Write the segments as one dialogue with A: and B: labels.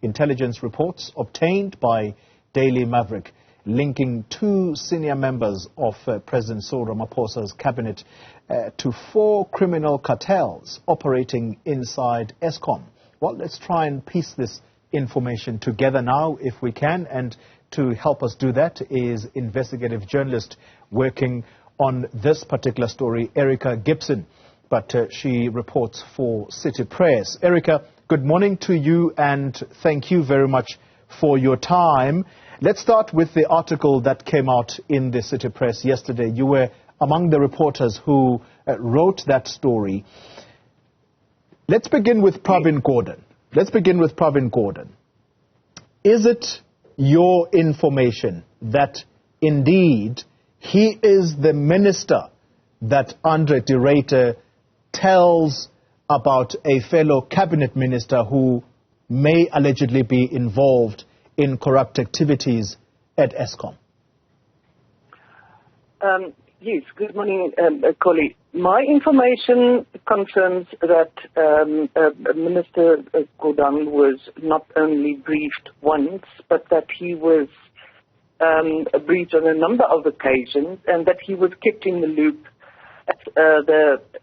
A: intelligence reports obtained by Daily Maverick linking two senior members of President Cyril Ramaphosa's cabinet to four criminal cartels operating inside Eskom. Well, let's try and piece this information together now, if we can, and to help us do that is investigative journalist working on this particular story, Erika Gibson, but she reports for City Press. Erika, good morning to you, and thank you very much for your time. Let's start with the article that came out in the City Press yesterday. You were among the reporters who wrote that story. Let's begin with Pravin Gordhan. Is it your information that indeed he is the minister that Andre de Ruyter tells about a fellow cabinet minister who may allegedly be involved in corrupt activities at Eskom?
B: Yes, good morning, colleague. My information confirms that Minister Gordhan was not only briefed once, but that he was briefed on a number of occasions, and that he was kept in the loop as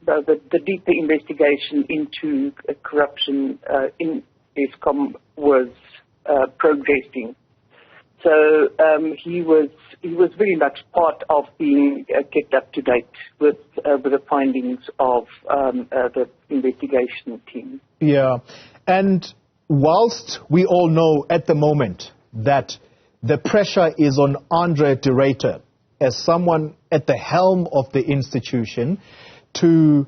B: the deeper investigation into corruption in Eskom was progressing. So he was very much part of being kept up to date with the findings of the investigation team.
A: Yeah, and whilst we all know at the moment that the pressure is on Andre de Ruyter as someone at the helm of the institution to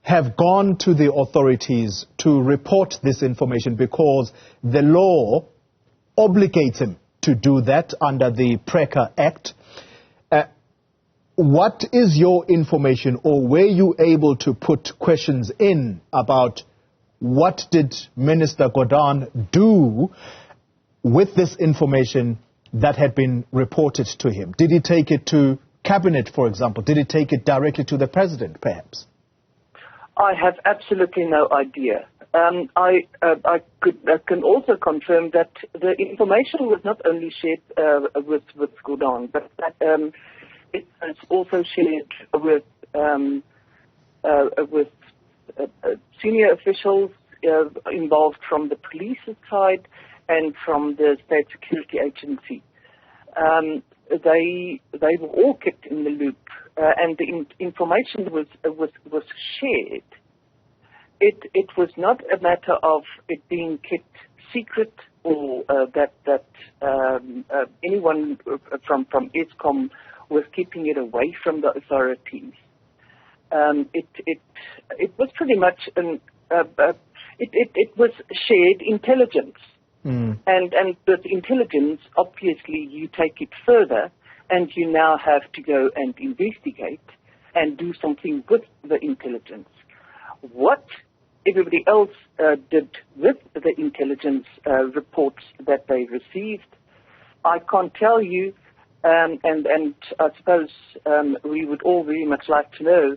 A: have gone to the authorities to report this information because the law obligates him to do that under the PRECA Act. What is your information, or were you able to put questions in about what did Minister Gordhan do with this information that had been reported to him? Did he take it to cabinet, for example? Did he take it directly to the president, perhaps?
B: I have absolutely no idea. I can also confirm that the information was not only shared with Gordhan, but that it was also shared with senior officials involved from the police side and from the State Security Agency. They were all kept in the loop, and the information was shared. It was not a matter of it being kept secret, or that anyone from Eskom was keeping it away from the authorities. It was pretty much it was shared intelligence. And with intelligence, obviously, you take it further, and you now have to go and investigate and do something with the intelligence. What everybody else did with the intelligence reports that they received, I can't tell you, and I suppose we would all very much like to know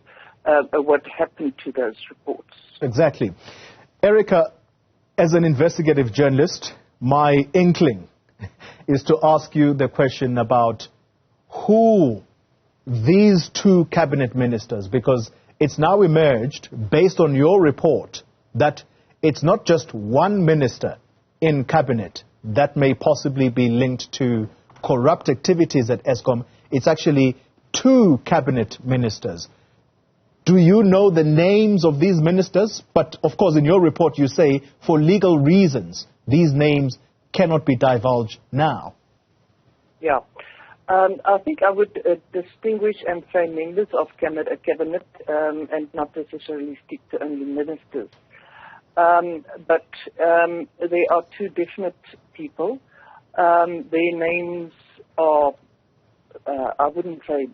B: what happened to those reports.
A: Exactly. Erika, as an investigative journalist, my inkling is to ask you the question about who these two cabinet ministers, because it's now emerged, based on your report, that it's not just one minister in cabinet that may possibly be linked to corrupt activities at Eskom. It's actually two cabinet ministers. Do you know the names of these ministers? But, of course, in your report you say, for legal reasons, these names cannot be divulged now.
B: Yeah. I think I would distinguish and say members of cabinet and not necessarily stick to only ministers. But there are two definite people. Their names are, I wouldn't say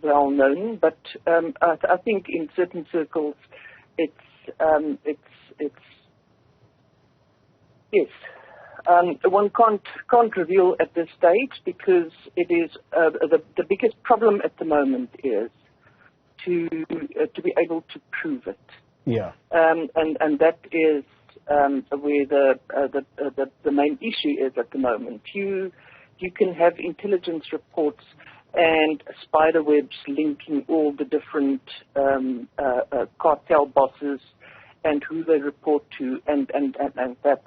B: well known, but I think in certain circles it's yes. One can't reveal at this stage, because it is the biggest problem at the moment is to be able to prove it.
A: Yeah.
B: And that is where the main issue is at the moment. You can have intelligence reports and spider webs linking all the different cartel bosses and who they report to and that.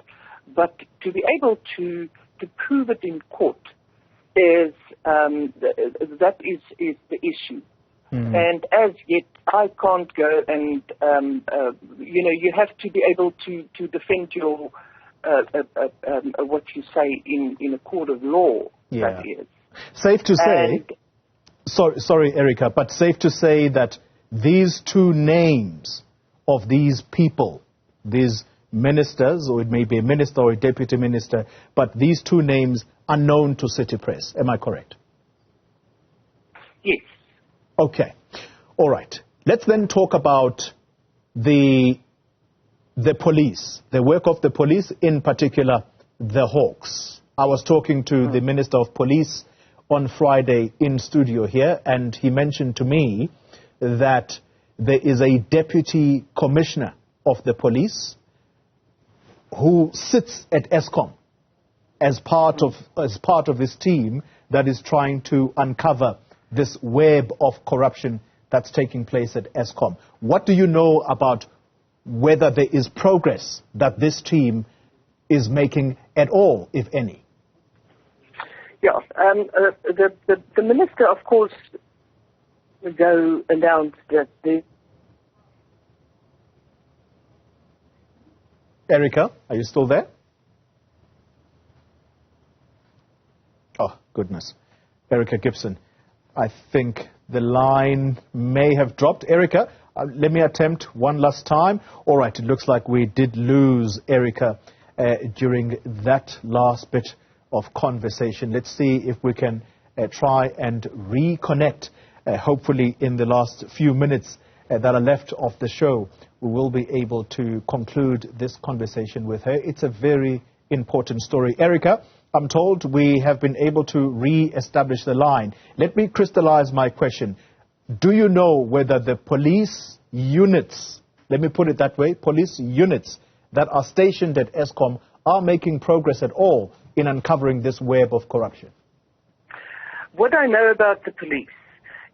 B: But to be able to prove it in court is that is the issue. Mm-hmm. And as yet, I can't go and you have to be able to defend your what you say in a court of law.
A: Yeah.
B: That is
A: safe to say. Sorry, Erika, but safe to say that these two names of these people, these ministers, or it may be a minister or a deputy minister, but these two names are known to City Press. Am I correct?
B: Yes.
A: Okay. All right. Let's then talk about the police, the work of the police, in particular the Hawks. I was talking to the Minister of Police on Friday in studio here, and he mentioned to me that there is a deputy commissioner of the police who sits at Eskom as part of this team that is trying to uncover this web of corruption that's taking place at Eskom. What do you know about whether there is progress that this team is making at all, if any?
B: Yeah, the minister, of course, announced that the...
A: Erika, are you still there? Oh, goodness. Erika Gibson, I think the line may have dropped. Erika, let me attempt one last time. All right, it looks like we did lose Erika during that last bit of conversation. Let's see if we can try and reconnect. Hopefully in the last few minutes that are left of the show, we will be able to conclude this conversation with her. It's a very important story. Erika, I'm told we have been able to re-establish the line. Let me crystallize my question. Do you know whether the police units, let me put it that way, police units that are stationed at Eskom are making progress at all in uncovering this web of corruption?
B: What I know about the police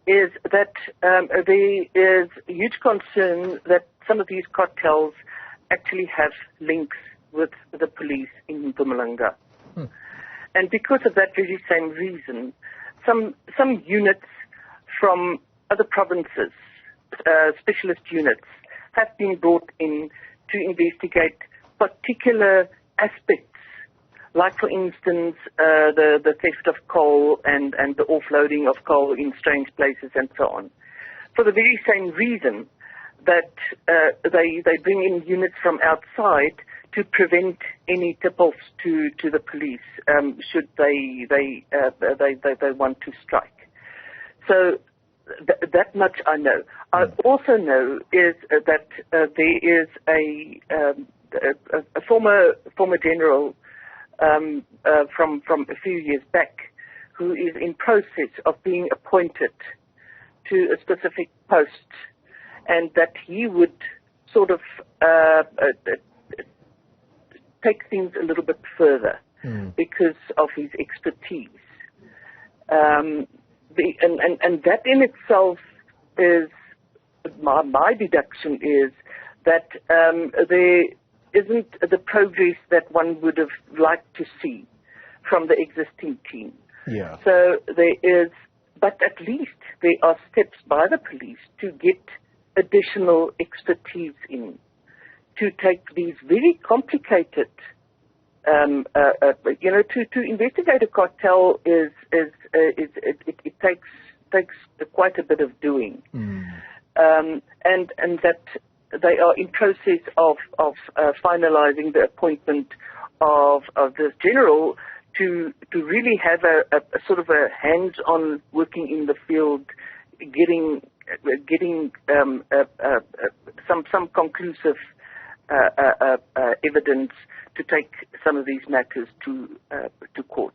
B: is that there is huge concern that some of these cartels actually have links with the police in Mpumalanga. And because of that very same reason, some units from other provinces, specialist units, have been brought in to investigate particular aspects, like, for instance, the theft of coal and the offloading of coal in strange places and so on, for the very same reason that they bring in units from outside to prevent any tip-offs to the police should they want to strike. So that much I know. I also know is that there is a former general from a few years back who is in process of being appointed to a specific post, and that he would sort of take things a little bit further because of his expertise. And that in itself is, my deduction is that there isn't the progress that one would have liked to see from the existing team.
A: Yeah.
B: So there is, but at least there are steps by the police to get additional expertise in, to take these very complicated, to investigate a cartel it takes quite a bit of doing, and that they are in process of finalizing the appointment of this general to really have a sort of a hands-on working in the field, getting some conclusive evidence to take some of these matters to court.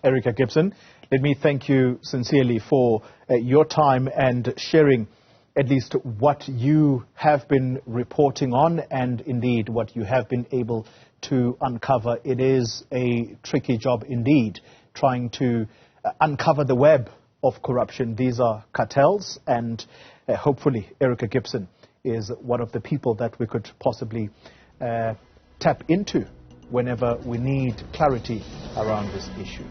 A: Erika Gibson, let me thank you sincerely for your time and sharing at least what you have been reporting on and indeed what you have been able to uncover. It is a tricky job indeed, trying to uncover the web of corruption. These are cartels, and hopefully Erika Gibson is one of the people that we could possibly tap into whenever we need clarity around this issue.